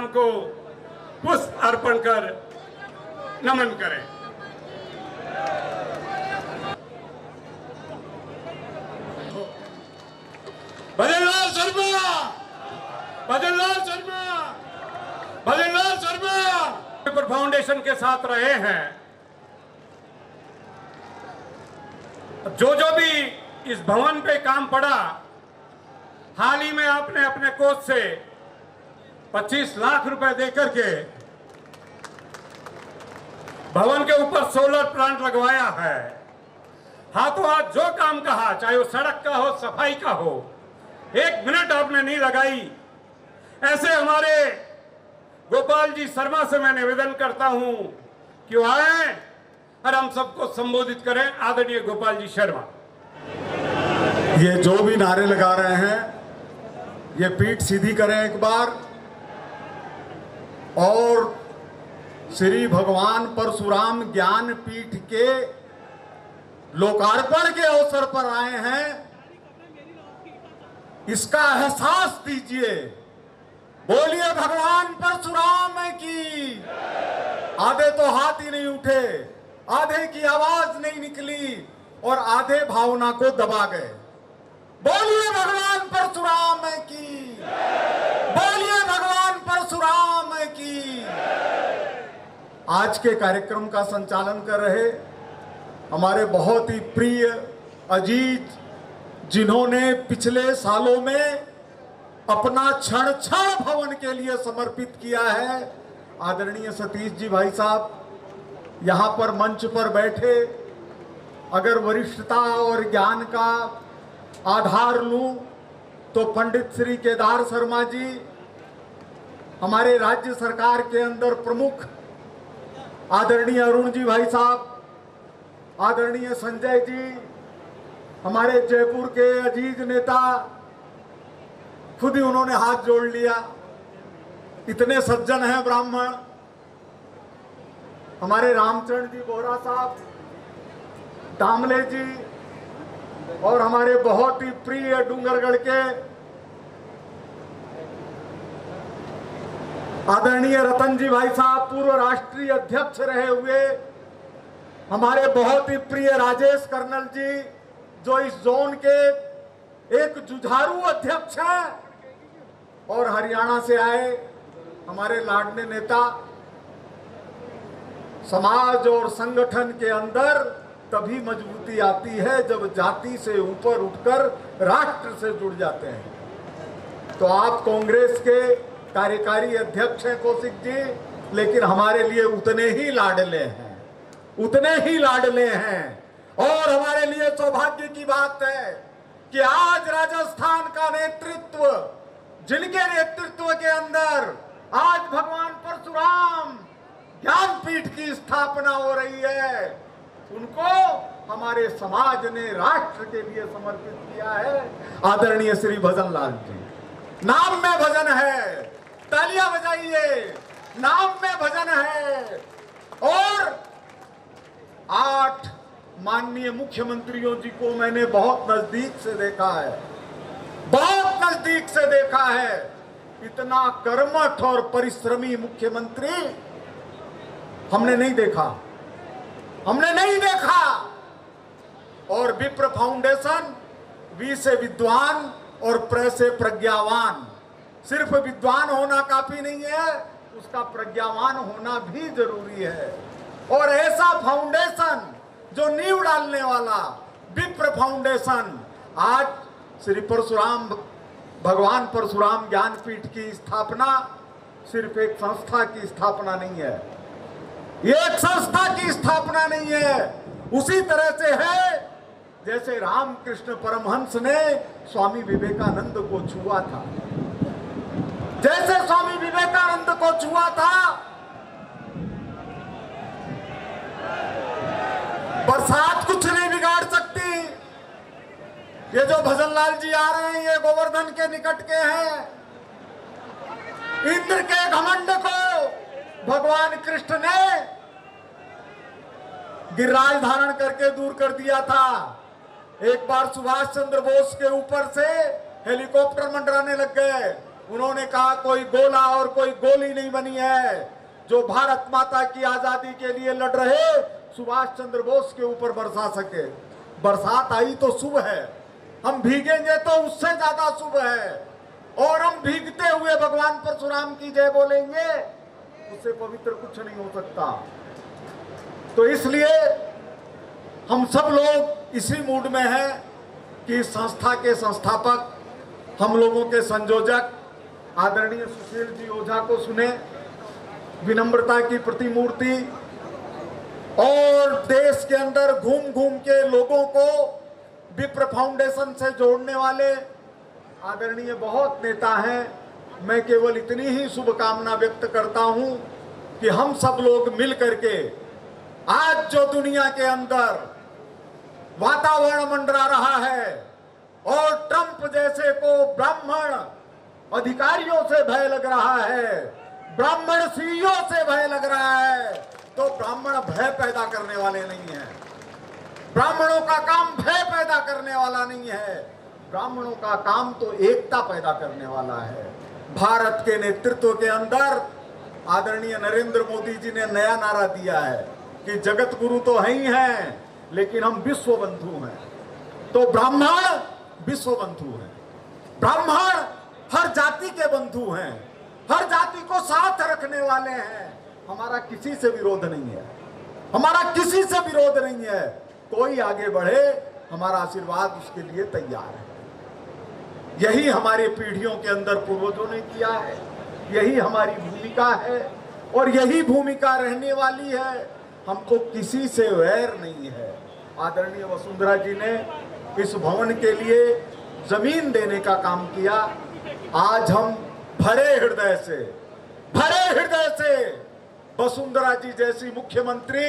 को पुष्प अर्पण कर नमन करें। भजनलाल शर्मा, भजनलाल शर्मा, भजनलाल शर्मा फाउंडेशन के साथ रहे हैं। जो भी इस भवन पे काम पड़ा, हाल ही में आपने अपने कोष से 25 लाख रुपए देकर के भवन के ऊपर सोलर प्लांट लगवाया है। हाथों हाथ जो काम कहा, चाहे वो सड़क का हो, सफाई का हो, 1 मिनट आपने नहीं लगाई। ऐसे हमारे गोपाल जी शर्मा से मैं निवेदन करता हूं कि वो आए और हम सबको संबोधित करें। आदरणीय गोपाल जी शर्मा। ये जो भी नारे लगा रहे हैं, ये पीठ सीधी करें एक बार, और श्री भगवान परशुराम ज्ञान पीठ के लोकार्पण के अवसर पर आए हैं, इसका एहसास दीजिए। बोलिए भगवान परशुराम की। आधे तो हाथ ही नहीं उठे, आधे की आवाज नहीं निकली और आधे भावना को दबा गए। बोलिए भगवान परशुराम की, बोलिए भगवान परशुराम की। आज के कार्यक्रम का संचालन कर रहे हमारे बहुत ही प्रिय अजीज, जिन्होंने पिछले सालों में अपना क्षण क्षण भवन के लिए समर्पित किया है, आदरणीय सतीश जी भाई साहब यहाँ पर मंच पर बैठे। अगर वरिष्ठता और ज्ञान का आधार लूं तो पंडित श्री केदार शर्मा जी हमारे राज्य सरकार के अंदर प्रमुख, आदरणीय अरुण जी भाई साहब, आदरणीय संजय जी, हमारे जयपुर के अजीज नेता, खुद ही उन्होंने हाथ जोड़ लिया। इतने सज्जन हैं ब्राह्मण, हमारे रामचरण जी बोहरा साहब, दामले जी, और हमारे बहुत ही प्रिय डूंगरगढ़ के आदरणीय रतन जी भाई साहब, पूर्व राष्ट्रीय अध्यक्ष रहे हुए हमारे बहुत ही प्रिय राजेश कर्नल जी, जो इस जोन के एक जुझारू अध्यक्ष हैं, और हरियाणा से आए हमारे लाडले नेता। समाज और संगठन के अंदर तभी मजबूती आती है जब जाति से ऊपर उठकर राष्ट्र से जुड़ जाते हैं। तो आप कांग्रेस के कार्यकारी अध्यक्ष हैं कौशिक जी, लेकिन हमारे लिए उतने ही लाडले हैं, उतने ही लाडले हैं। और हमारे लिए सौभाग्य की बात है कि आज राजस्थान का नेतृत्व, जिनके नेतृत्व के अंदर आज भगवान परशुराम ज्ञानपीठ की स्थापना हो रही है, उनको हमारे समाज ने राष्ट्र के लिए समर्पित किया है। आदरणीय श्री भजनलाल जी, नाम में भजन है, तालियां बजाइए, नाम में भजन है। और 8 माननीय मुख्यमंत्रियों जी को मैंने बहुत नजदीक से देखा है, बहुत नजदीक से देखा है। इतना कर्मठ और परिश्रमी मुख्यमंत्री हमने नहीं देखा, हमने नहीं देखा। और विप्र फाउंडेशन, वी से विद्वान और प्र से प्रज्ञावान। सिर्फ विद्वान होना काफी नहीं है, उसका प्रज्ञावान होना भी जरूरी है। और ऐसा फाउंडेशन जो नींव डालने वाला विप्र फाउंडेशन, आज श्री परशुराम, भगवान परशुराम ज्ञानपीठ की स्थापना सिर्फ एक संस्था की स्थापना नहीं है, ये एक संस्था की स्थापना नहीं है। उसी तरह से है जैसे रामकृष्ण परमहंस ने स्वामी विवेकानंद को छुआ था, जैसे स्वामी विवेकानंद को छुआ था। बरसात कुछ नहीं बिगाड़ सकती। ये जो भजनलाल जी आ रहे हैं, ये गोवर्धन के निकट के हैं। इंद्र के घमंड को भगवान कृष्ण ने गिरिराज धारण करके दूर कर दिया था। एक बार सुभाष चंद्र बोस के ऊपर से हेलीकॉप्टर मंडराने लग गए। उन्होंने कहा कोई गोला और कोई गोली नहीं बनी है जो भारत माता की आजादी के लिए लड़ रहे सुभाष चंद्र बोस के ऊपर बरसा सके। बरसात आई तो शुभ है, हम भीगेंगे तो उससे ज्यादा शुभ है, और हम भीगते हुए भगवान परशुराम की जय बोलेंगे, उससे पवित्र कुछ नहीं हो सकता। तो इसलिए हम सब लोग इसी मूड में हैं कि संस्था के संस्थापक, हम लोगों के संयोजक आदरणीय सुशील जी ओझा को सुने, विनम्रता की प्रतिमूर्ति, और देश के अंदर घूम घूम के लोगों को विप्र फाउंडेशन से जोड़ने वाले आदरणीय बहुत नेता हैं। मैं केवल इतनी ही शुभकामना व्यक्त करता हूं कि हम सब लोग मिल करके आज जो दुनिया के अंदर वातावरण मंडरा रहा है और ट्रंप जैसे को ब्राह्मण अधिकारियों से भय लग रहा है, ब्राह्मण सीईओ से भय लग रहा है, तो ब्राह्मण भय पैदा करने वाले नहीं है। ब्राह्मणों का काम भय पैदा करने वाला नहीं है, ब्राह्मणों का काम तो एकता पैदा करने वाला है। भारत के नेतृत्व के अंदर आदरणीय नरेंद्र मोदी जी ने नया नारा दिया है कि जगत गुरु तो है ही हैं, लेकिन हम विश्व बंधु हैं। तो ब्राह्मण विश्व बंधु हैं, ब्राह्मण हर जाति के बंधु हैं, हर जाति को साथ रखने वाले हैं। हमारा किसी से विरोध नहीं है, हमारा किसी से विरोध नहीं है। कोई आगे बढ़े, हमारा आशीर्वाद उसके लिए तैयार है। यही हमारी पीढ़ियों के अंदर पूर्वजों ने किया है, यही हमारी भूमिका है और यही भूमिका रहने वाली है। हमको किसी से वैर नहीं है। आदरणीय वसुंधरा जी ने इस भवन के लिए जमीन देने का काम किया। आज हम भरे हृदय से वसुंधरा जी जैसी मुख्यमंत्री,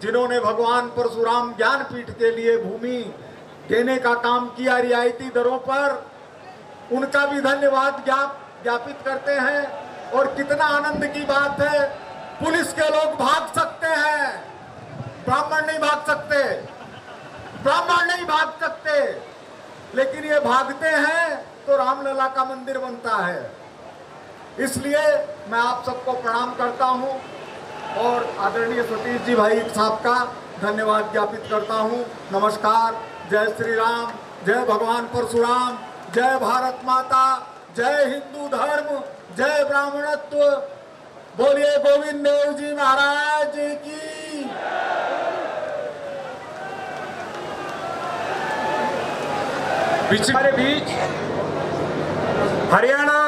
जिन्होंने भगवान परशुराम ज्ञानपीठ के लिए भूमि देने का काम किया रियायती दरों पर, उनका भी धन्यवाद ज्ञापित करते हैं। और कितना आनंद की बात है, पुलिस के लोग भाग सकते हैं, ब्राह्मण नहीं भाग सकते, ब्राह्मण नहीं भाग सकते, लेकिन ये भागते हैं तो रामलला का मंदिर बनता है। इसलिए मैं आप सबको प्रणाम करता हूं और आदरणीय सतीश जी भाई साहब का धन्यवाद ज्ञापित करता हूं। नमस्कार। जय श्री राम, जय भगवान परशुराम, जय भारत माता, जय हिंदू धर्म, जय ब्राह्मणत्व। बोलिए गोविंद देव जी महाराज की। हमारे बीच हरियाणा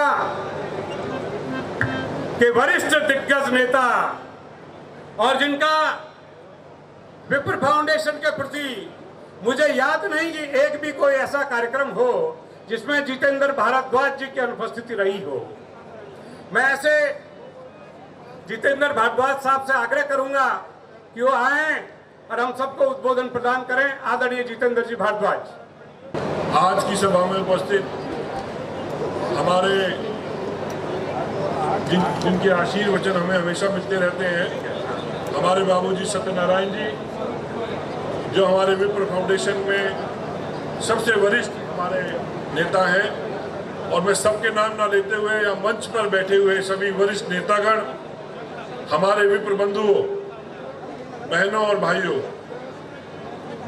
के वरिष्ठ दिग्गज नेता और जिनका विप्र फाउंडेशन के प्रति मुझे याद नहीं कि एक भी कोई ऐसा कार्यक्रम हो जिसमें जितेंद्र भारद्वाज जी की अनुपस्थिति रही हो। मैं ऐसे जितेंद्र भारद्वाज साहब से आग्रह करूंगा कि वो आए और हम सबको उद्बोधन प्रदान करें। आदरणीय जितेंद्र जी भारद्वाज। आज की सभा में उपस्थित हमारे जिनके आशीर्वचन हमें हमेशा मिलते रहते हैं, हमारे बाबूजी सत्यनारायण जी, जो हमारे विप्र फाउंडेशन में सबसे वरिष्ठ हमारे नेता हैं, और मैं सबके नाम ना लेते हुए या मंच पर बैठे हुए सभी वरिष्ठ नेतागण, हमारे विप्र बंधुओं, बहनों और भाइयों,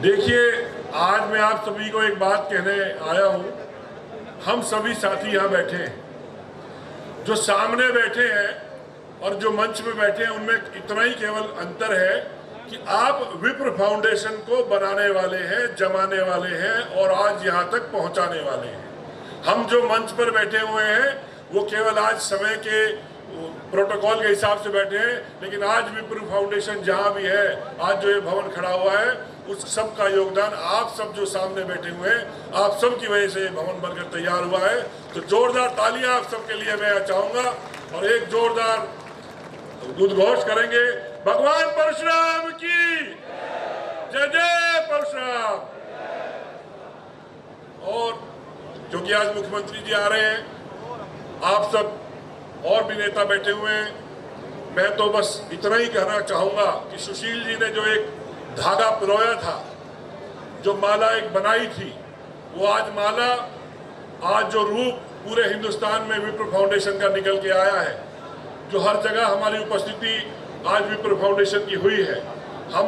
देखिए आज मैं आप सभी को एक बात कहने आया हूँ। हम सभी साथी यहाँ बैठे हैं, जो सामने बैठे हैं और जो मंच में बैठे हैं, उनमें इतना ही केवल अंतर है कि आप विप्र फाउंडेशन को बनाने वाले हैं, जमाने वाले हैं और आज यहाँ तक पहुँचाने वाले हैं। हम जो मंच पर बैठे हुए हैं वो केवल आज समय के प्रोटोकॉल के हिसाब से बैठे हैं, लेकिन आज विप्र फाउंडेशन जहाँ भी है, आज जो ये भवन खड़ा हुआ है, उस सब का योगदान आप सब जो सामने बैठे हुए हैं, आप सब की वजह से ये भवन बनकर तैयार हुआ है। तो जोरदार तालियां आप सबके लिए मैं चाहूंगा और एक जोरदार उद्घोष करेंगे, भगवान परशुराम की जय, जय परशुराम। और क्योंकि आज मुख्यमंत्री जी आ रहे हैं, आप सब और भी नेता बैठे हुए हैं, मैं तो बस इतना ही कहना चाहूंगा कि सुशील जी ने जो एक धागा पिरोया था, जो माला एक बनाई थी, वो आज माला, आज जो रूप पूरे हिंदुस्तान में विप्र फाउंडेशन का निकल के आया है, जो हर जगह हमारी उपस्थिति आज विप्र फाउंडेशन की हुई है। हम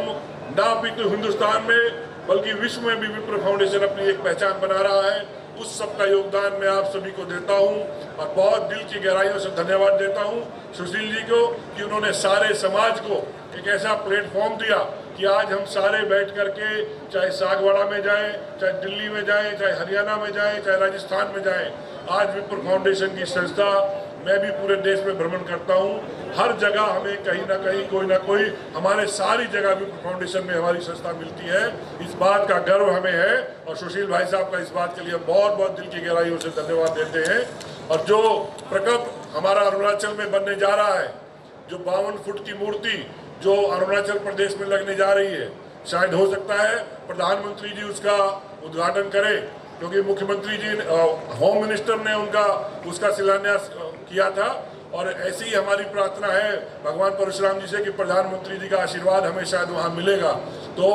ना भी तो हिंदुस्तान में बल्कि विश्व में भी विप्र फाउंडेशन अपनी एक पहचान बना रहा है। उस सब का योगदान मैं आप सभी को देता हूं और बहुत दिल की गहराइयों से धन्यवाद देता हूं सुशील जी को कि उन्होंने सारे समाज को एक ऐसा प्लेटफॉर्म दिया कि आज हम सारे बैठ करके, चाहे सागवाड़ा में जाएं, चाहे दिल्ली में जाएं, चाहे हरियाणा में जाएं, चाहे राजस्थान में जाएं, आज विप्र फाउंडेशन की संस्था, मैं भी पूरे देश में भ्रमण करता हूं, हर जगह हमें कहीं ना कहीं कोई ना कोई हमारे सारी जगह विप्र फाउंडेशन में हमारी संस्था मिलती है। इस बात का गर्व हमें है और सुशील भाई साहब का इस बात के लिए बहुत बहुत दिल की गहराइयों से धन्यवाद देते हैं। और जो प्रकल्प हमारा अरुणाचल में बनने जा रहा है, जो 52 फुट की मूर्ति जो अरुणाचल प्रदेश में लगने जा रही है, शायद हो सकता है प्रधानमंत्री जी उसका उद्घाटन करें, क्योंकि मुख्यमंत्री जी, होम मिनिस्टर ने उसका शिलान्यास किया था। और ऐसी ही हमारी प्रार्थना है भगवान परशुराम जी से कि प्रधानमंत्री जी का आशीर्वाद हमें शायद वहाँ मिलेगा। तो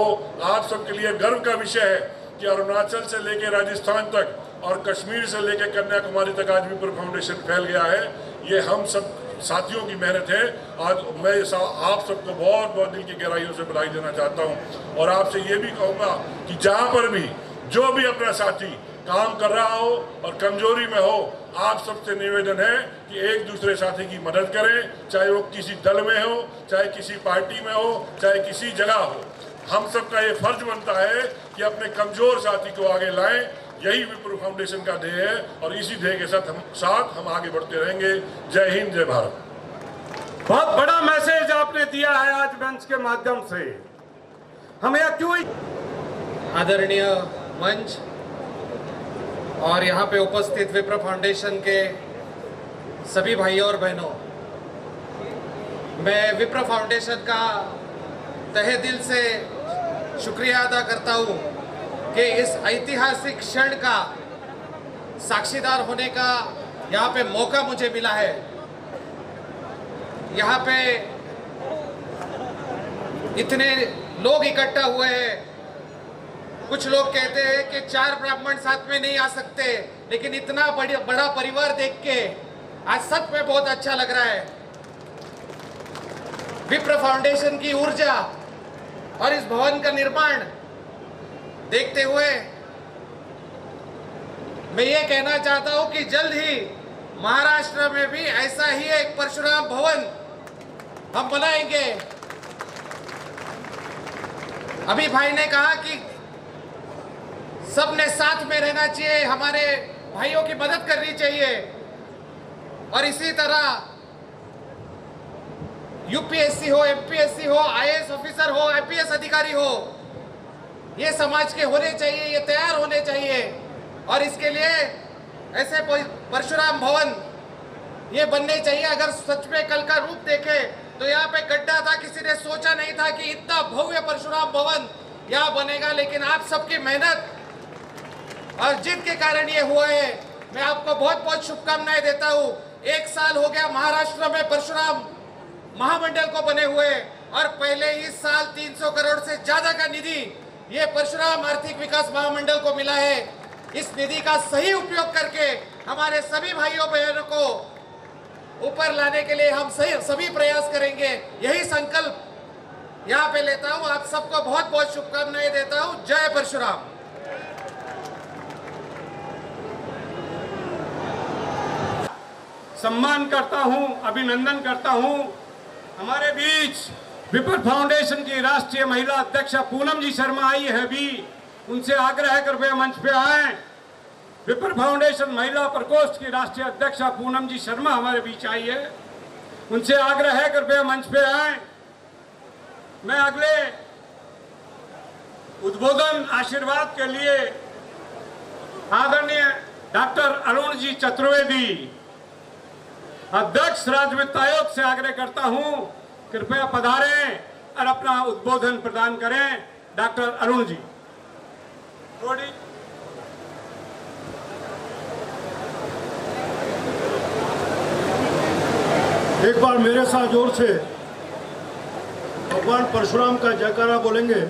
आप सबके लिए गर्व का विषय है कि अरुणाचल से लेकर राजस्थान तक और कश्मीर से लेकर कन्याकुमारी तक आज विप्र फाउंडेशन फैल गया है। ये हम सब साथियों की मेहनत है। आज मैं आप सबको बहुत बहुत दिल की गहराइयों से बधाई देना चाहता हूँ और आपसे ये भी कहूँगा कि जहाँ पर भी जो भी अपना साथी काम कर रहा हो और कमजोरी में हो, आप सबसे निवेदन है कि एक दूसरे साथी की मदद करें, चाहे वो किसी दल में हो, चाहे किसी पार्टी में हो, चाहे किसी जगह हो। हम सबका ये फर्ज बनता है कि अपने कमजोर साथी को आगे लाएं। यही विप्र फाउंडेशन का ध्येय है और इसी ध्येय के साथ हम आगे बढ़ते रहेंगे। जय हिंद, जय भारत। बहुत बड़ा मैसेज आपने दिया है आज मंच के माध्यम से। हमें क्यों आदरणीय मंच और यहाँ पे उपस्थित विप्र फाउंडेशन के सभी भाइयों और बहनों, मैं विप्र फाउंडेशन का तहे दिल से शुक्रिया अदा करता हूँ कि इस ऐतिहासिक क्षण का साक्षीदार होने का यहाँ पे मौका मुझे मिला है। यहाँ पे इतने लोग इकट्ठा हुए हैं। कुछ लोग कहते हैं कि 4 ब्राह्मण साथ में नहीं आ सकते, लेकिन इतना बड़ा परिवार देख के आज सच में बहुत अच्छा लग रहा है। विप्र फाउंडेशन की ऊर्जा और इस भवन का निर्माण देखते हुए मैं ये कहना चाहता हूं कि जल्द ही महाराष्ट्र में भी ऐसा ही एक परशुराम भवन हम बनाएंगे। अभी भाई ने कहा कि सबने साथ में रहना चाहिए, हमारे भाइयों की मदद करनी चाहिए और इसी तरह यूपीएससी हो, एमपीएससी हो, आईएएस ऑफिसर हो, आईपीएस अधिकारी हो, ये समाज के होने चाहिए, ये तैयार होने चाहिए। और इसके लिए ऐसे परशुराम भवन ये बनने चाहिए। अगर सच में कल का रूप देखे तो यहाँ पे गड्ढा था, किसी ने सोचा नहीं था कि इतना भव्य परशुराम भवन यहाँ बनेगा, लेकिन आप सबकी मेहनत और जिद के कारण ये हुआ है। मैं आपको बहुत बहुत शुभकामनाएं देता हूँ। 1 साल हो गया महाराष्ट्र में परशुराम महामंडल को बने हुए और पहले ही साल 300 करोड़ से ज्यादा का निधि ये परशुराम आर्थिक विकास महामंडल को मिला है। इस निधि का सही उपयोग करके हमारे सभी भाइयों बहनों को ऊपर लाने के लिए हम सभी प्रयास करेंगे। यही संकल्प यहाँ पे लेता हूँ। आप सबको बहुत बहुत शुभकामनाएं देता हूँ। जय परशुराम। सम्मान करता हूं, अभिनंदन करता हूं। हमारे बीच विप्र फाउंडेशन की राष्ट्रीय महिला अध्यक्ष पूनम जी शर्मा आई है भी, उनसे आग्रह है कृपया मंच पे आए। विप्र फाउंडेशन महिला प्रकोष्ठ की राष्ट्रीय अध्यक्ष पूनम जी शर्मा हमारे बीच आई है, उनसे आग्रह है कृपया मंच पे आए। मैं अगले उद्बोधन आशीर्वाद के लिए आदरणीय डॉक्टर अरुण जी चतुर्वेदी, अध्यक्ष राज्य वित्त आयोग से आग्रह करता हूं, कृपया पधारें और अपना उद्बोधन प्रदान करें। डॉक्टर अरुण जी थोड़ी एक बार मेरे साथ जोर से भगवान परशुराम का जयकारा बोलेंगे।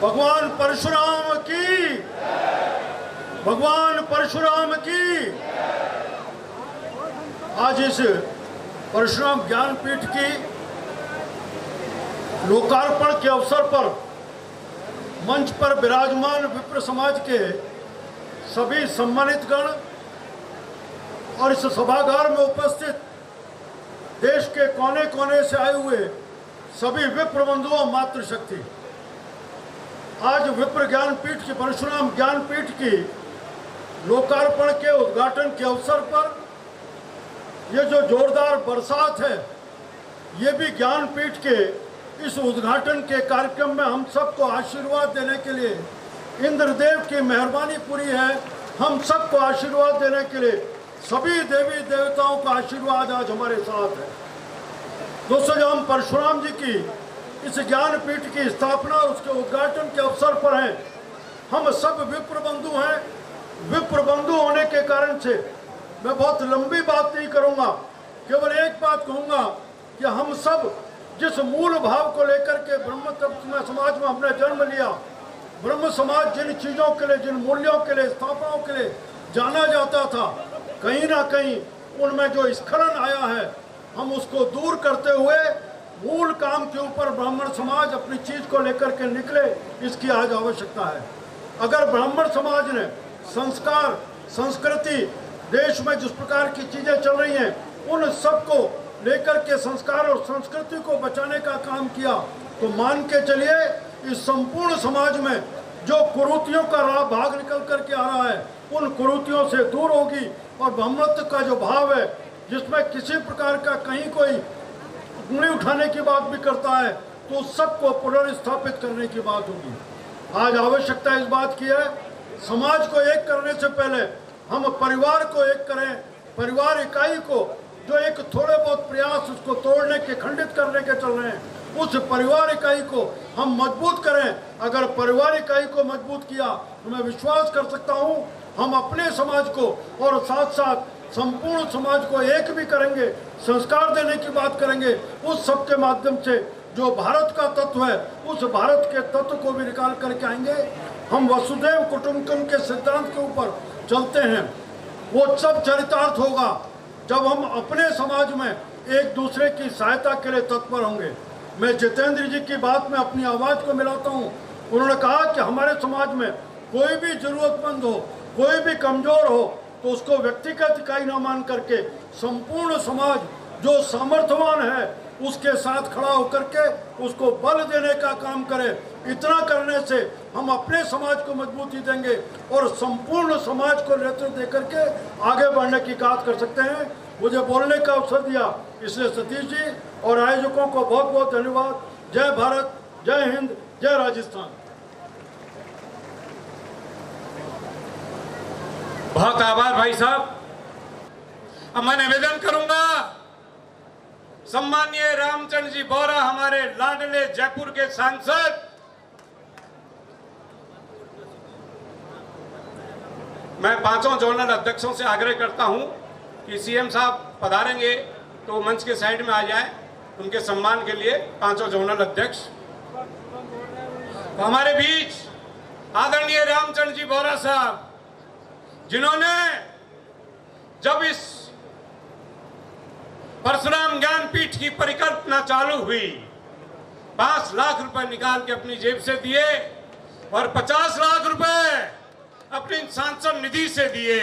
भगवान परशुराम की, भगवान परशुराम की। आज इस परशुराम ज्ञानपीठ की लोकार्पण के अवसर पर मंच पर विराजमान विप्र समाज के सभी सम्मानित गण और इस सभागार में उपस्थित देश के कोने कोने से आए हुए सभी विप्र बंधुओं मातृशक्ति, आज विप्र ज्ञानपीठ की, परशुराम ज्ञानपीठ की लोकार्पण के उद्घाटन के अवसर पर ये जो जोरदार बरसात है, ये भी ज्ञानपीठ के इस उद्घाटन के कार्यक्रम में हम सबको आशीर्वाद देने के लिए इंद्रदेव की मेहरबानी पूरी है। हम सबको आशीर्वाद देने के लिए सभी देवी देवताओं का आशीर्वाद आज हमारे साथ है। दोस्तों, जब हम परशुराम जी की इस ज्ञानपीठ की स्थापना और उसके उद्घाटन के अवसर पर हैं, हम सब विप्र बंधु हैं। विप्र बंधु होने के कारण से मैं बहुत लंबी बात नहीं करूंगा, केवल एक बात कहूंगा कि हम सब जिस मूल भाव को लेकर के ब्रह्म समाज में हमने जन्म लिया, ब्रह्म समाज जिन चीज़ों के लिए, जिन मूल्यों के लिए, स्थापनाओं के लिए जाना जाता था, कहीं ना कहीं उनमें जो स्खलन आया है, हम उसको दूर करते हुए मूल काम के ऊपर ब्राह्मण समाज अपनी चीज़ को लेकर के निकले, इसकी आज आवश्यकता है। अगर ब्राह्मण समाज ने संस्कार, संस्कृति, देश में जिस प्रकार की चीज़ें चल रही हैं, उन सबको लेकर के संस्कार और संस्कृति को बचाने का काम किया, तो मान के चलिए इस संपूर्ण समाज में जो कुरीतियों का भाग निकल करके आ रहा है, उन कुरीतियों से दूर होगी और ब्रह्मत्व का जो भाव है, जिसमें किसी प्रकार का कहीं कोई उंगली उठाने की बात भी करता है, तो उस सबको पुनर्स्थापित करने की बात होगी। आज आवश्यकता इस बात की है, समाज को एक करने से पहले हम परिवार को एक करें। परिवार इकाई को जो एक थोड़े बहुत प्रयास उसको तोड़ने के, खंडित करने के चल रहे हैं, उस परिवार इकाई को हम मजबूत करें। अगर परिवार इकाई को मजबूत किया तो मैं विश्वास कर सकता हूं हम अपने समाज को और साथ साथ संपूर्ण समाज को एक भी करेंगे, संस्कार देने की बात करेंगे। उस सब के माध्यम से जो भारत का तत्व है, उस भारत के तत्व को भी निकाल करके आएंगे। हम वसुधैव कुटुंबकम के सिद्धांत के ऊपर चलते हैं। वो सब चरितार्थ होगा जब हम अपने समाज में एक दूसरे की सहायता के लिए तत्पर होंगे। मैं जितेंद्र जी की बात में अपनी आवाज़ को मिलाता हूँ। उन्होंने कहा कि हमारे समाज में कोई भी जरूरतमंद हो, कोई भी कमज़ोर हो, तो उसको व्यक्तिगत इकाई न मान करके संपूर्ण समाज जो सामर्थ्यवान है उसके साथ खड़ा होकर के उसको बल देने का काम करे। इतना करने से हम अपने समाज को मजबूती देंगे और संपूर्ण समाज को नेतृत्व देकर के आगे बढ़ने की बात कर सकते हैं। मुझे बोलने का अवसर दिया, इसलिए सतीश जी और आयोजकों को बहुत बहुत धन्यवाद। जय भारत, जय हिंद, जय राजस्थान। बहुत आभार भाई साहब। अब मैं निवेदन करूंगा, सम्मानीय रामचंद्र जी बोरा, हमारे लाडले जयपुर के सांसद, मैं पांचों जोनल अध्यक्षों से आग्रह करता हूं कि सीएम साहब पधारेंगे तो मंच के साइड में आ जाए, उनके सम्मान के लिए पांचों जोनल अध्यक्ष। तो हमारे बीच आदरणीय रामचंद्र जी बोरा साहब, जिन्होंने जब इस परशुराम ज्ञानपीठ की परिकल्पना चालू हुई, 5 लाख रुपए निकाल के अपनी जेब से दिए और 50 लाख रुपए अपनी सांसद निधि से दिए।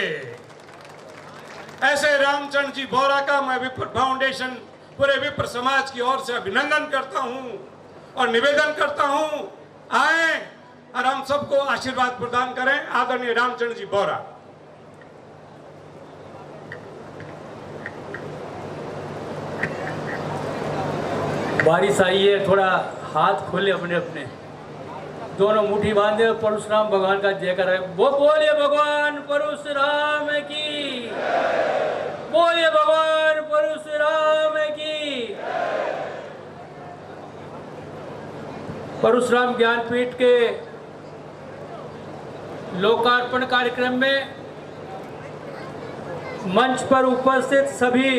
ऐसे रामचंद्र जी बोरा का मैं विप्र फाउंडेशन, पूरे विप्र समाज की ओर से अभिनंदन करता हूं और निवेदन करता हूं, आए और हम सबको आशीर्वाद प्रदान करें। आदरणीय रामचंद्र जी बोरा। बारिश आई है, थोड़ा हाथ खोले अपने अपने, दोनों मुट्ठी बांधे, परशुराम भगवान का जयकार है। वो बोलिए भगवान परशुराम की, बोलिए भगवान परशुराम की। परशुराम ज्ञानपीठ के लोकार्पण कार्यक्रम में मंच पर उपस्थित सभी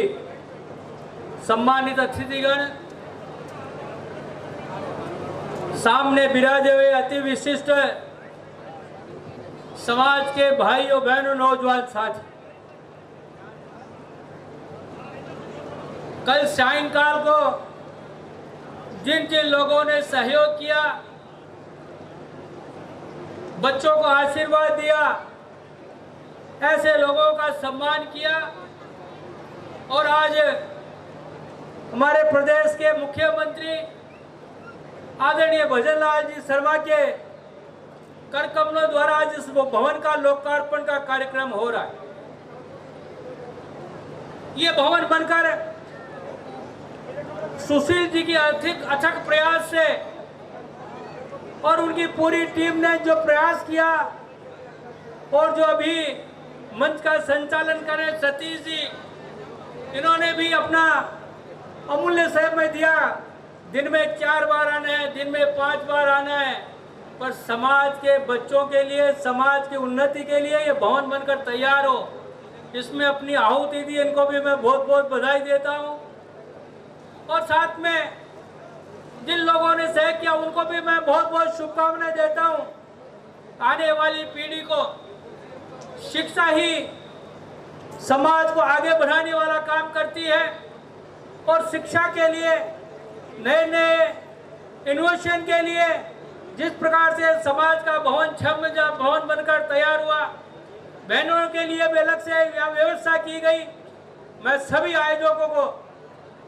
सम्मानित अतिथिगण, सामने विराजे हुए अति विशिष्ट समाज के भाइयों बहनों नौजवान साथी, कल सायंकाल को जिन जिन लोगों ने सहयोग किया, बच्चों को आशीर्वाद दिया, ऐसे लोगों का सम्मान किया और आज हमारे प्रदेश के मुख्यमंत्री आदरणीय भजनलाल जी शर्मा के कर कमलों द्वारा आज इस भवन का लोकार्पण का कार्यक्रम हो रहा है। ये भवन बनकर सुशील जी की अथक प्रयास से और उनकी पूरी टीम ने जो प्रयास किया और जो अभी मंच का संचालन कर रहे सतीश जी, इन्होंने भी अपना अमूल्य समय दिया। दिन में 4 बार आना है, दिन में 5 बार आना है, पर समाज के बच्चों के लिए, समाज की उन्नति के लिए ये भवन बनकर तैयार हो, इसमें अपनी आहुति दी। इनको भी मैं बहुत बहुत बधाई देता हूँ और साथ में जिन लोगों ने सहयोग किया उनको भी मैं बहुत बहुत शुभकामनाएं देता हूँ। आने वाली पीढ़ी को शिक्षा ही समाज को आगे बढ़ाने वाला काम करती है और शिक्षा के लिए, नए नए इनोवेशन के लिए जिस प्रकार से समाज का भवन भवन बनकर तैयार हुआ, बहनों के लिए भी अलग से व्यवस्था की गई। मैं सभी आयोजकों को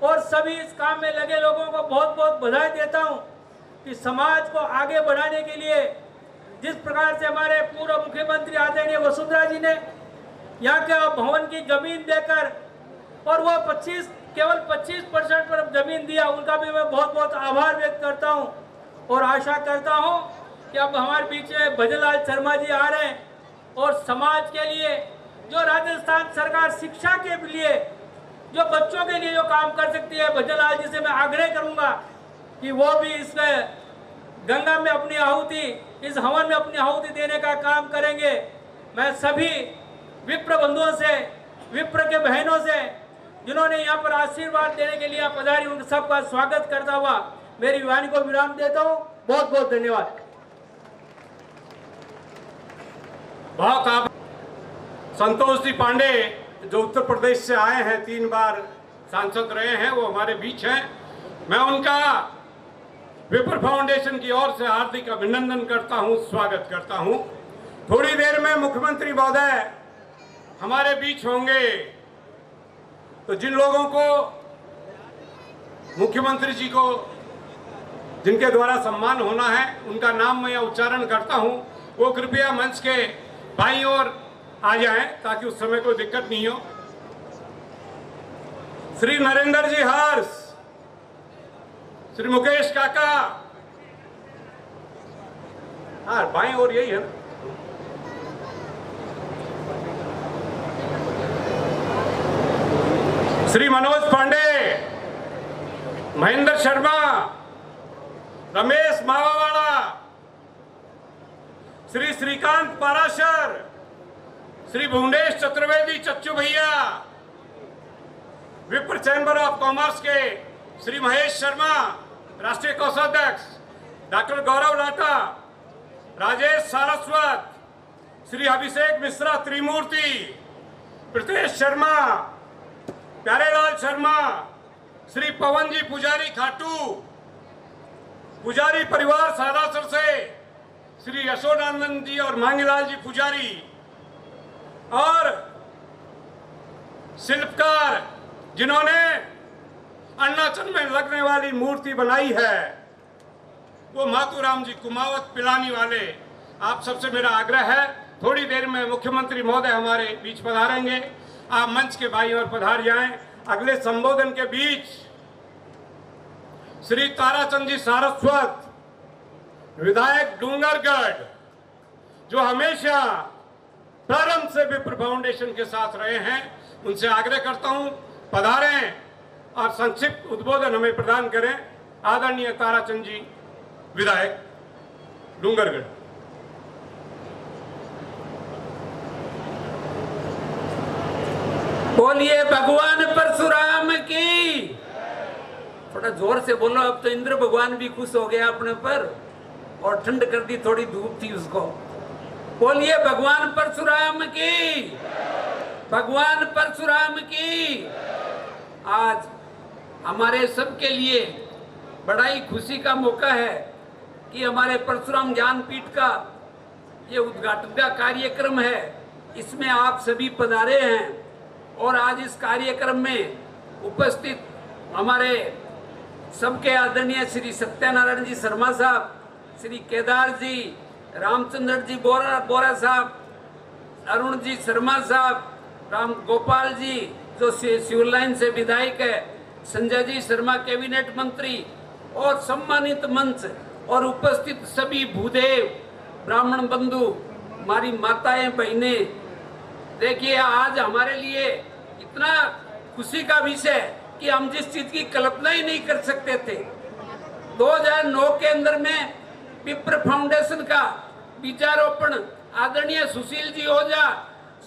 और सभी इस काम में लगे लोगों को बहुत बहुत बधाई देता हूं कि समाज को आगे बढ़ाने के लिए जिस प्रकार से हमारे पूर्व मुख्यमंत्री आदरणीय वसुंधरा जी ने यहाँ के भवन की जमीन देकर और वो केवल 25% पर जमीन दिया, उनका भी मैं बहुत बहुत आभार व्यक्त करता हूं और आशा करता हूं कि अब हमारे बीच में भजनलाल शर्मा जी आ रहे हैं और समाज के लिए जो राजस्थान सरकार शिक्षा के लिए, जो बच्चों के लिए जो काम कर सकती है, भजनलाल जी से मैं आग्रह करूंगा कि वो भी इसमें गंगा में अपनी आहुति, इस हवन में अपनी आहुति देने का काम करेंगे। मैं सभी विप्र बंधुओं से, विप्र के बहनों से जिन्होंने यहाँ पर आशीर्वाद देने के लिए पधारी, उन सबका स्वागत करता हुआ मेरी वाणी को विराम देता हूँ। बहुत बहुत धन्यवाद। बहुत आप संतोष जी पांडे जो उत्तर प्रदेश से आए हैं, 3 बार सांसद रहे हैं, वो हमारे बीच हैं। मैं उनका विप्र फाउंडेशन की ओर से हार्दिक अभिनंदन करता हूं, स्वागत करता हूं। थोड़ी देर में मुख्यमंत्री महोदय हमारे बीच होंगे, तो जिन लोगों को मुख्यमंत्री जी को जिनके द्वारा सम्मान होना है उनका नाम मैं उच्चारण करता हूं, वो कृपया मंच के बाईं ओर आ जाएं ताकि उस समय कोई दिक्कत नहीं हो। श्री नरेंद्र जी हर्ष, श्री मुकेश काका, हाँ बाईं ओर यही है ना, श्री मनोज पांडे, महेंद्र शर्मा, रमेश मावावाड़ा, श्री श्रीकांत पाराशर, श्री भुवनेश चतुर्वेदी चच्चू भैया, विप्र चैम्बर ऑफ कॉमर्स के श्री महेश शर्मा, राष्ट्रीय कोषाध्यक्ष डॉक्टर गौरव लाटा, राजेश सारस्वत, श्री अभिषेक मिश्रा त्रिमूर्ति, प्रीतेश शर्मा, प्यारेलाल शर्मा, श्री पवन जी पुजारी खाटू, पुजारी परिवार सालासर से श्री यशोदानंद जी और मांगीलाल जी पुजारी, और शिल्पकार जिन्होंने अरुणाचल में लगने वाली मूर्ति बनाई है वो मातूराम जी कुमावत पिलानी वाले। आप सबसे मेरा आग्रह है, थोड़ी देर में मुख्यमंत्री महोदय हमारे बीच पधारेंगे, आप मंच के बाईं ओर पधार जाएं। अगले संबोधन के बीच श्री ताराचंद जी सारस्वत, विधायक डूंगरगढ़, जो हमेशा प्रारंभ से विप्र फाउंडेशन के साथ रहे हैं, उनसे आग्रह करता हूं पधारें और संक्षिप्त उद्बोधन हमें प्रदान करें। आदरणीय ताराचंद जी, विधायक डूंगरगढ़। बोलिए भगवान परशुराम की। थोड़ा जोर से बोलो। अब तो इंद्र भगवान भी खुश हो गया अपने पर और ठंड कर दी, थोड़ी धूप थी उसको। बोलिए भगवान परशुराम की, भगवान परशुराम की। आज हमारे सबके लिए बड़ा ही खुशी का मौका है कि हमारे परशुराम ज्ञानपीठ का ये उद्घाटन का कार्यक्रम है, इसमें आप सभी पधारे हैं। और आज इस कार्यक्रम में उपस्थित हमारे सबके आदरणीय श्री सत्यनारायण जी शर्मा साहब, श्री केदार जी, रामचंद्र जी बोरा साहब, अरुण जी शर्मा साहब, राम गोपाल जी जो सिविल लाइन से विधायक है, संजय जी शर्मा कैबिनेट मंत्री, और सम्मानित मंच और उपस्थित सभी भूदेव, ब्राह्मण बंधु, हमारी माताएं बहनें। देखिए आज हमारे लिए इतना खुशी का विषय कि हम जिस चीज की कल्पना ही नहीं कर सकते थे। 2009 के अंदर में विप्र फाउंडेशन का बीजारोपण आदरणीय सुशील जी ओझा,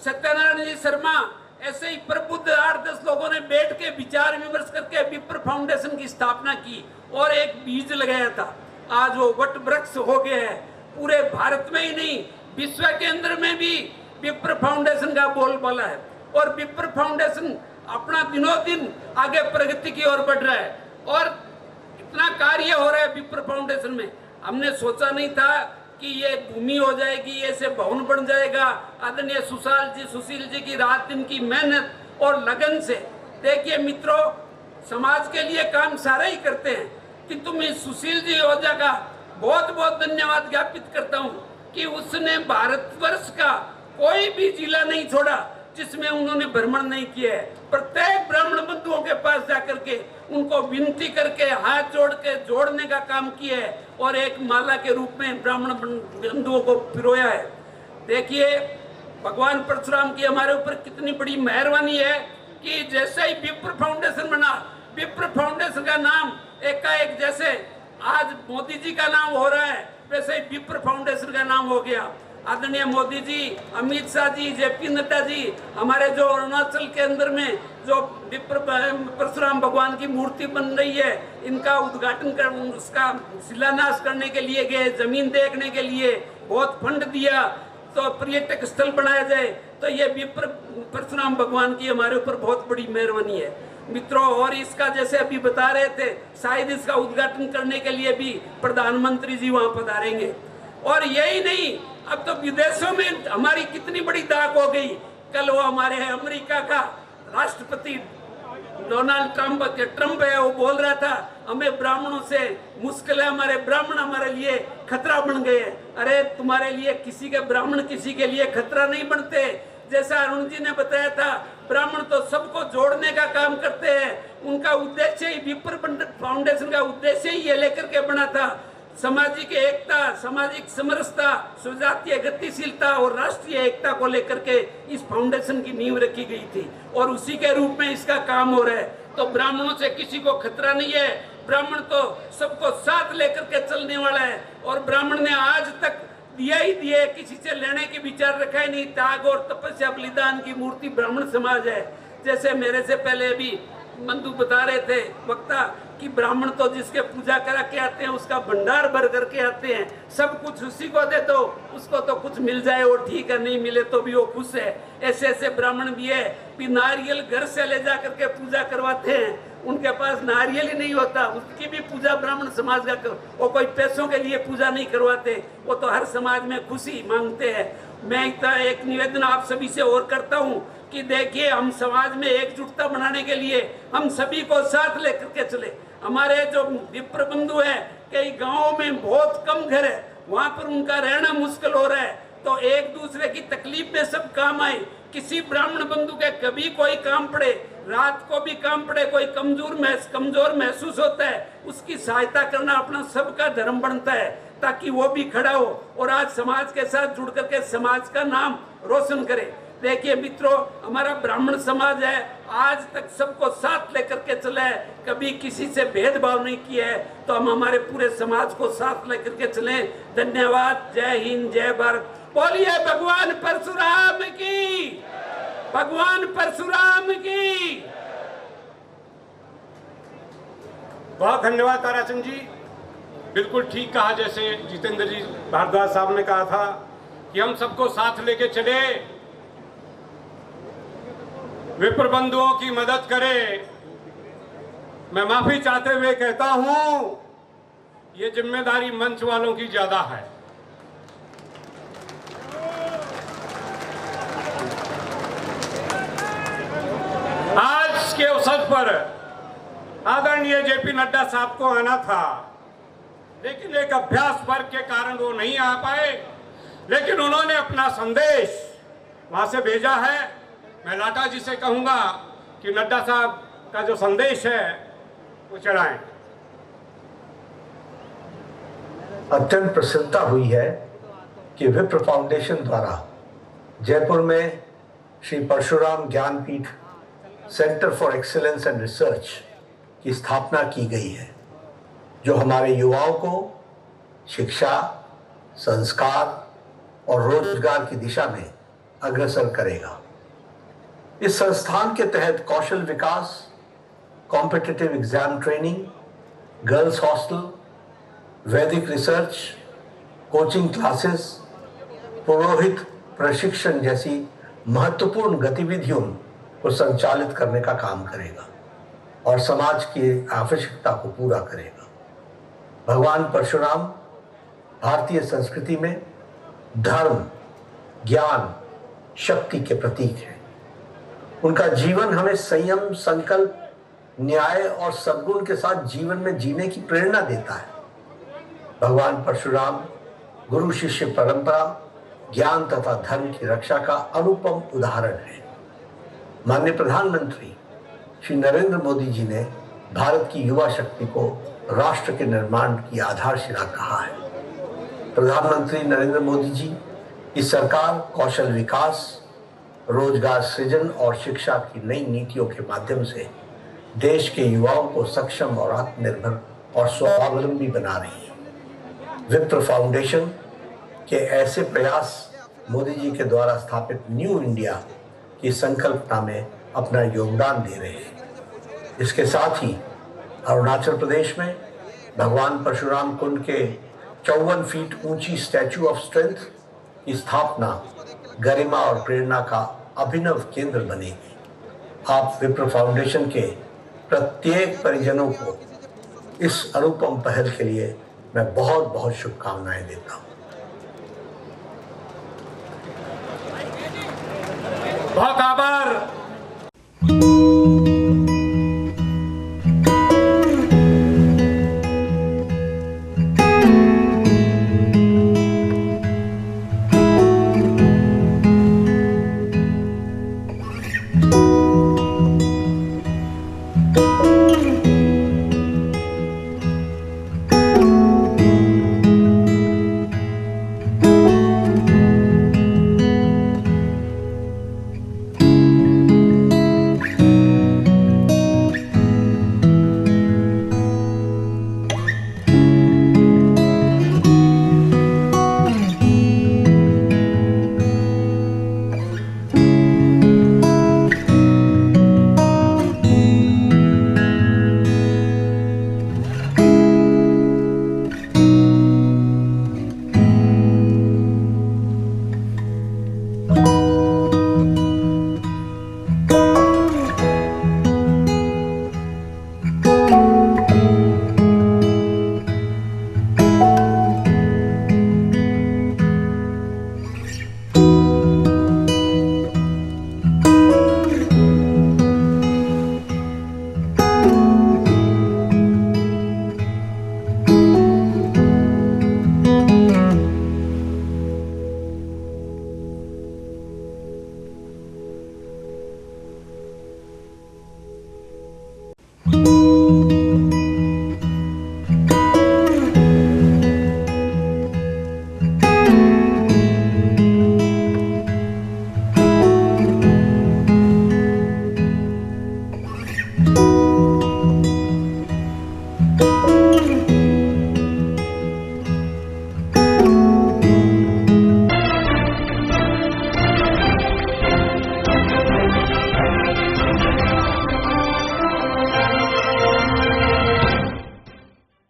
सत्यनारायण जी शर्मा, ऐसे ही प्रबुद्ध 8-10 लोगों ने बैठ के विचार विमर्श करके विप्र फाउंडेशन की स्थापना की और एक बीज लगाया था। आज वो वट वृक्ष हो गया है। पूरे भारत में ही नहीं, विश्व के अंदर में भी विप्र फाउंडेशन का बोलबाला है और विप्र फाउंडेशन अपना दिनों दिन आगे प्रगति की ओर बढ़ रहा है और इतना कार्य हो रहा है विप्र फाउंडेशन में। हमने सोचा नहीं था कि ये भूमि हो जाएगी, ऐसे भवन बन जाएगा। आदरणीय सुशील जी की रात दिन की मेहनत और लगन से, देखिए मित्रों, समाज के लिए काम सारा ही करते हैं, किंतु मैं सुशील जी ओझा का बहुत बहुत धन्यवाद ज्ञापित करता हूँ कि उसने भारतवर्ष का कोई भी जिला नहीं छोड़ा जिसमें उन्होंने भ्रमण नहीं किया है। प्रत्येक ब्राह्मण बंधुओं के पास जाकर के उनको विनती करके हाथ जोड़ के जोड़ने का काम किया है और एक माला के रूप में ब्राह्मण बंधुओं को पिरोया है। देखिए भगवान परशुराम की हमारे ऊपर कितनी बड़ी मेहरबानी है कि जैसे ही विप्र फाउंडेशन बना, विप्र फाउंडेशन का नाम एकाएक, जैसे आज मोदी जी का नाम हो रहा है वैसे ही विप्र फाउंडेशन का नाम हो गया। आदरणीय मोदी जी, अमित शाह जी, जेपी नड्डा जी, हमारे जो अरुणाचल के अंदर में जो विप्र परशुराम भगवान की मूर्ति बन रही है, इनका उद्घाटन कर, उसका शिलान्यास करने के लिए गए, जमीन देखने के लिए बहुत फंड दिया तो पर्यटक स्थल बनाया जाए। तो ये विप्र परशुराम भगवान की हमारे ऊपर बहुत बड़ी मेहरबानी है मित्रों। और इसका जैसे अभी बता रहे थे, शायद इसका उद्घाटन करने के लिए भी प्रधानमंत्री जी वहां पधारेंगे। और यही नहीं, अब तो विदेशों में हमारी कितनी बड़ी दाग हो गई। कल वो हमारे अमेरिका का राष्ट्रपति डोनाल्ड ट्रंप है, वो बोल रहा था हमें ब्राह्मणों से मुश्किल है, हमारे ब्राह्मण हमारे लिए खतरा बन गए। अरे तुम्हारे लिए किसी के ब्राह्मण किसी के लिए खतरा नहीं बनते। जैसा अरुण जी ने बताया था, ब्राह्मण तो सबको जोड़ने का काम करते हैं। उनका उद्देश्य ही विप्र फाउंडेशन का उद्देश्य ही ये लेकर के बना था, सामाजिक एकता, सामाजिक समरसता, स्वजातीय गतिशीलता और राष्ट्रीय एकता को लेकर के इस फाउंडेशन की नींव रखी गई थी और उसी के रूप में इसका काम हो रहा है। तो ब्राह्मणों से किसी को खतरा नहीं है, ब्राह्मण तो सबको साथ लेकर के चलने वाला है। और ब्राह्मण ने आज तक दिया ही दिया, किसी से लेने की विचार रखा ही नहीं। त्याग और तपस्या बलिदान की मूर्ति ब्राह्मण समाज है। जैसे मेरे से पहले भी बंधु बता रहे थे वक्ता कि ब्राह्मण तो जिसके पूजा करा के आते हैं उसका भंडार भर करके आते हैं, सब कुछ उसी को दे दो, उसको तो कुछ मिल जाए वो ठीक है, नहीं मिले तो भी वो खुश है। ऐसे ऐसे ब्राह्मण भी है कि नारियल घर से ले जा करके पूजा करवाते हैं, उनके पास नारियल ही नहीं होता, उसकी भी पूजा ब्राह्मण समाज का, वो कोई पैसों के लिए पूजा नहीं करवाते, वो तो हर समाज में खुशी मांगते हैं। मैं एक निवेदन आप सभी से और करता हूँ कि देखिए, हम समाज में एकजुटता बनाने के लिए हम सभी को साथ लेकर के चले। हमारे जो विप्र बंधु है, कई गांवों में बहुत कम घर है, वहां पर उनका रहना मुश्किल हो रहा है, तो एक दूसरे की तकलीफ में सब काम आए। किसी ब्राह्मण बंधु के कभी कोई काम पड़े, रात को भी काम पड़े, कोई कमजोर महसूस होता है, उसकी सहायता करना अपना सबका धर्म बनता है ताकि वो भी खड़ा हो और आज समाज के साथ जुड़ करके समाज का नाम रोशन करे। देखिए मित्रों, हमारा ब्राह्मण समाज है, आज तक सबको साथ लेकर के चला है, कभी किसी से भेदभाव नहीं किया है, तो हम हमारे पूरे समाज को साथ लेकर के चलें। धन्यवाद। जय हिंद, जय भारत। बोलिए भगवान परशुराम की, भगवान परशुराम की। बहुत धन्यवाद ताराचंद जी। बिल्कुल ठीक कहा, जैसे जितेंद्र जी भारद्वाज साहब ने कहा था कि हम सबको साथ लेके चले, विप्र बंधुओं की मदद करें। मैं माफी चाहते हुए कहता हूं, ये जिम्मेदारी मंच वालों की ज्यादा है। आज के अवसर पर आदरणीय जेपी नड्डा साहब को आना था, लेकिन एक अभ्यास वर्ग के कारण वो नहीं आ पाए, लेकिन उन्होंने अपना संदेश वहां से भेजा है। मैं लाटा जी से कहूंगा कि नड्डा साहब का जो संदेश है वो चढ़ाएं। अत्यंत प्रसन्नता हुई है कि विप्र फाउंडेशन द्वारा जयपुर में Shri Parshuram Gyanpeeth centre for excellence and research की स्थापना की गई है, जो हमारे युवाओं को शिक्षा, संस्कार और रोजगार की दिशा में अग्रसर करेगा। इस संस्थान के तहत कौशल विकास, competitive exam training, girls hostel, वैदिक रिसर्च, कोचिंग क्लासेस, पुरोहित प्रशिक्षण जैसी महत्वपूर्ण गतिविधियों को संचालित करने का काम करेगा और समाज की आवश्यकता को पूरा करेगा। भगवान परशुराम भारतीय संस्कृति में धर्म, ज्ञान, शक्ति के प्रतीक हैं। उनका जीवन हमें संयम, संकल्प, न्याय और सद्गुण के साथ जीवन में जीने की प्रेरणा देता है। भगवान परशुराम गुरु शिष्य परंपरा, ज्ञान तथा धर्म की रक्षा का अनुपम उदाहरण है। माननीय प्रधानमंत्री श्री नरेंद्र मोदी जी ने भारत की युवा शक्ति को राष्ट्र के निर्माण की आधारशिला कहा है। प्रधानमंत्री नरेंद्र मोदी जी की सरकार कौशल विकास, रोजगार सृजन और शिक्षा की नई नीतियों के माध्यम से देश के युवाओं को सक्षम और आत्मनिर्भर और स्वावलंबी बना रही है। विप्र फाउंडेशन के ऐसे प्रयास मोदी जी के द्वारा स्थापित न्यू इंडिया की संकल्पना में अपना योगदान दे रहे हैं। इसके साथ ही अरुणाचल प्रदेश में भगवान परशुराम कुंड के 54 फीट ऊंची स्टैचू ऑफ स्ट्रेंथ की स्थापना गरिमा और प्रेरणा का अभिनव केंद्र बनेगी। आप विप्र फाउंडेशन के प्रत्येक परिजनों को इस अनुपम पहल के लिए मैं बहुत बहुत शुभकामनाएं देता हूं। बहुत आभार।